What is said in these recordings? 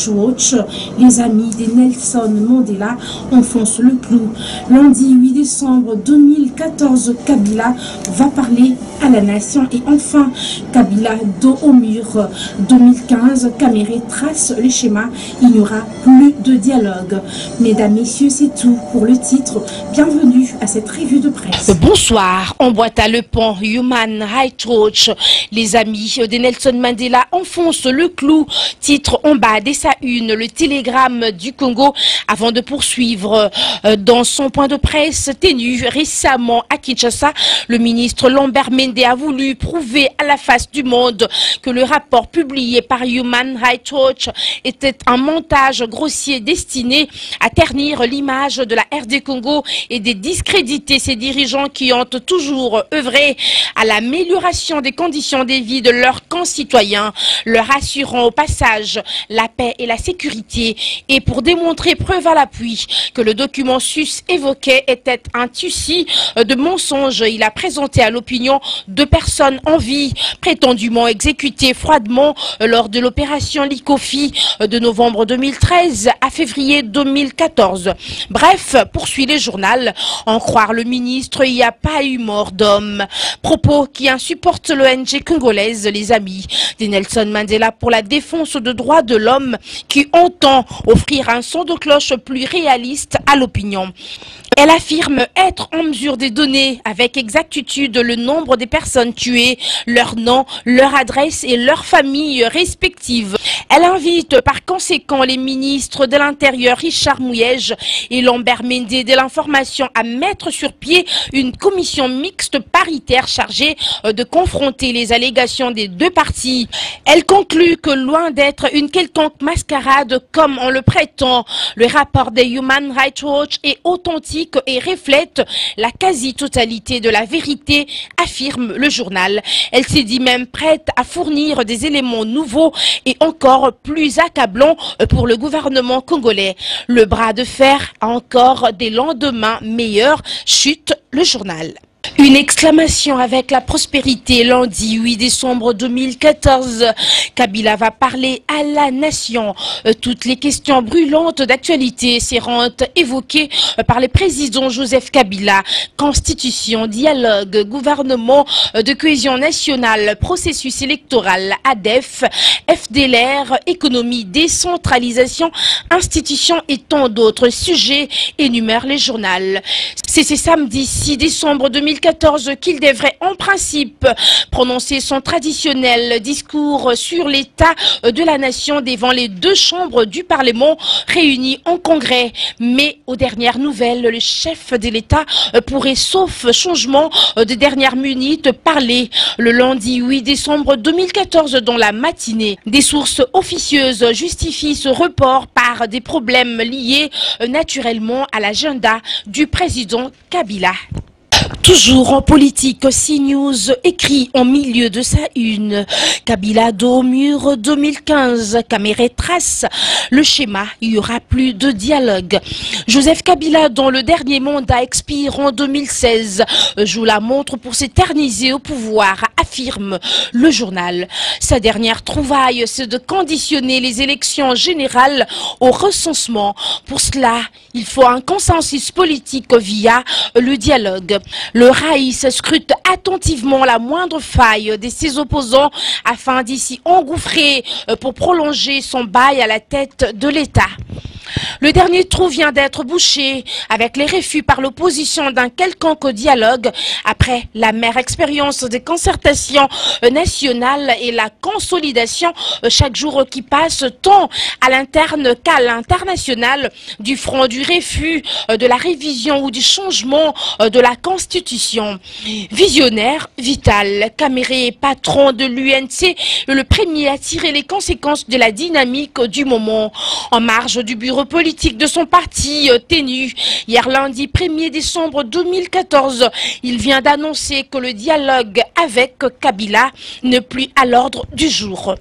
Watch, les amis de Nelson Mandela enfoncent le clou. Lundi 8 décembre 2014, Kabila va parler à la nation. Et enfin, Kabila dos au mur. 2015, Caméré trace le schéma. Il n'y aura plus de dialogue. Mesdames, messieurs, c'est tout pour le titre. Bienvenue à cette revue de presse. Bonsoir. En boîte à le pont, Human Rights Watch. Les amis de Nelson Mandela enfoncent le clou. Titre en bas dès sa une, le télégramme du Congo. Avant de poursuivre dans son point de presse tenu récemment à Kinshasa, le ministre Lambert Mende a voulu prouver à la face du monde que le rapport publié par Human Rights Watch était un montage grossier destiné à ternir l'image de la RD Congo et de discréditer ses dirigeants qui ont toujours œuvré à l'amélioration des conditions de vie de leurs concitoyens, leur assurant au passage la paix et la sécurité, et pour démontrer preuve à l'appui que le document sus évoqué était un tissu de mensonges, il a présenté à l'opinion 2 personnes en vie prétendument exécutées froidement lors de l'opération Likofi de novembre 2013 à février 2014. Bref, poursuit le journal, en croire le ministre, il n'y a pas eu mort d'homme. Propos qui insupportent l'ONG congolaise, les amis de Nelson Mandela pour la défense des droits de l'homme, qui entend offrir un son de cloche plus réaliste à l'opinion. Elle affirme être en mesure de donner avec exactitude le nombre des personnes tuées, leur nom, leur adresse et leurs familles respectives. Elle invite par conséquent les ministres de l'Intérieur Richard Mouyège et Lambert Mende de l'Information à mettre sur pied une commission mixte paritaire chargée de confronter les allégations des 2 parties. Elle conclut que loin d'être une quelconque mascarade comme on le prétend, le rapport des Human Rights Watch est authentique et reflète la quasi-totalité de la vérité, affirme le journal. Elle s'est dit même prête à fournir des éléments nouveaux et encore plus accablants pour le gouvernement congolais. Le bras de fer a encore des lendemains meilleurs, chute le journal. Une exclamation avec la prospérité lundi 8 décembre 2014. Kabila va parler à la nation. Toutes les questions brûlantes d'actualité seront évoquées par le président Joseph Kabila. Constitution, dialogue, gouvernement de cohésion nationale, processus électoral, ADEF, FDLR, économie, décentralisation, institutions et tant d'autres sujets, énumère le journal. C'est ce samedi 6 décembre 2014 qu'il devrait en principe prononcer son traditionnel discours sur l'état de la nation devant les 2 chambres du Parlement réunies en congrès. Mais aux dernières nouvelles, le chef de l'État pourrait, sauf changement de dernière minute, parler le lundi 8 décembre 2014 dans la matinée. Des sources officieuses justifient ce report par des problèmes liés naturellement à l'agenda du président Kabila. Toujours en politique, CNews écrit en milieu de sa une. Kabila dos au mur 2015. Caméré trace le schéma. Il n'y aura plus de dialogue. Joseph Kabila, dont le dernier mandat expire en 2016, joue la montre pour s'éterniser au pouvoir, affirme le journal. Sa dernière trouvaille, c'est de conditionner les élections générales au recensement. Pour cela, il faut un consensus politique via le dialogue. Le Raïs scrute attentivement la moindre faille de ses opposants afin d'y s'y engouffrer pour prolonger son bail à la tête de l'État. Le dernier trou vient d'être bouché avec les refus par l'opposition d'un quelconque dialogue après la mère expérience de concertation nationale et la consolidation chaque jour qui passe tant à l'interne qu'à l'international du front du refus, de la révision ou du changement de la Constitution. Visionnaire, vital, Caméré, patron de l'UNC, le premier à tirer les conséquences de la dynamique du moment. En marge du bureau bureau politique de son parti tenu. Hier lundi 1er décembre 2014, il vient d'annoncer que le dialogue avec Kabila n'est plus à l'ordre du jour.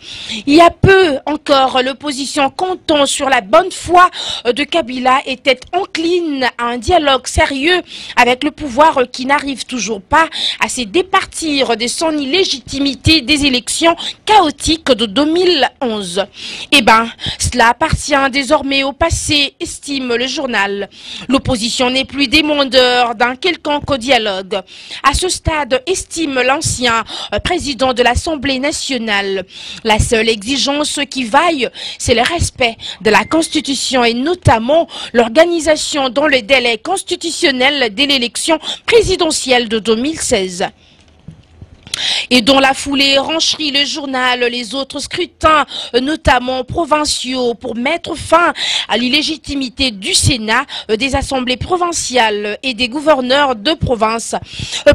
Il y a peu encore, l'opposition comptant sur la bonne foi de Kabila était encline à un dialogue sérieux avec le pouvoir qui n'arrive toujours pas à se départir de son illégitimité des élections chaotiques de 2011. Eh bien, cela appartient désormais au passé, estime le journal. L'opposition n'est plus demandeur d'un quelconque dialogue. À ce stade, estime l'ancien président de l'Assemblée nationale, la seule exigence qui vaille, c'est le respect de la Constitution et notamment l'organisation dans le délai constitutionnel de l'élection présidentielle de 2016. Et dans la foulée, renchérit le journal les autres scrutins, notamment provinciaux, pour mettre fin à l'illégitimité du Sénat, des assemblées provinciales et des gouverneurs de province.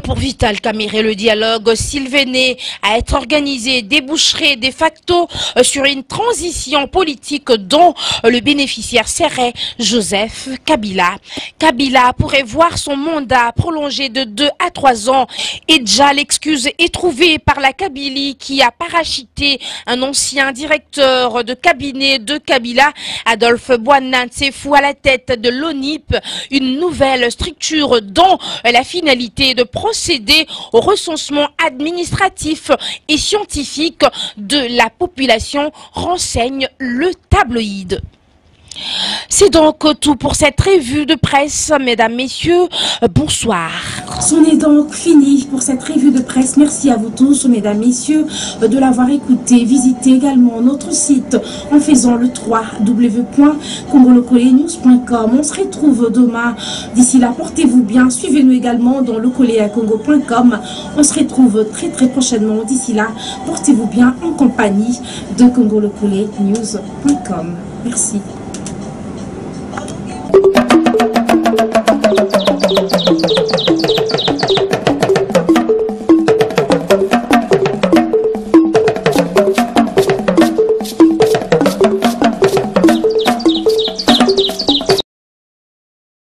Pour Vital Kamerhe, le dialogue, s'il venait à être organisé, déboucherait de facto sur une transition politique dont le bénéficiaire serait Joseph Kabila. Kabila pourrait voir son mandat prolongé de 2 à 3 ans et déjà l'excuse est trouvée par la Kabylie qui a parachuté un ancien directeur de cabinet de Kabila, Adolphe Bouannan-Sefou, à la tête de l'ONIP, une nouvelle structure dont la finalité de procéder au recensement administratif et scientifique de la population, renseigne le tabloïd. C'est donc tout pour cette revue de presse, mesdames, messieurs, bonsoir. C'en est donc fini pour cette revue de presse. Merci à vous tous, mesdames, messieurs, de l'avoir écouté. Visitez également notre site en faisant le www.congolocolénews.com. On se retrouve demain. D'ici là, portez-vous bien. Suivez-nous également dans lecoléacongo.com. On se retrouve très prochainement. D'ici là, portez-vous bien en compagnie de congolocolénews.com. Merci.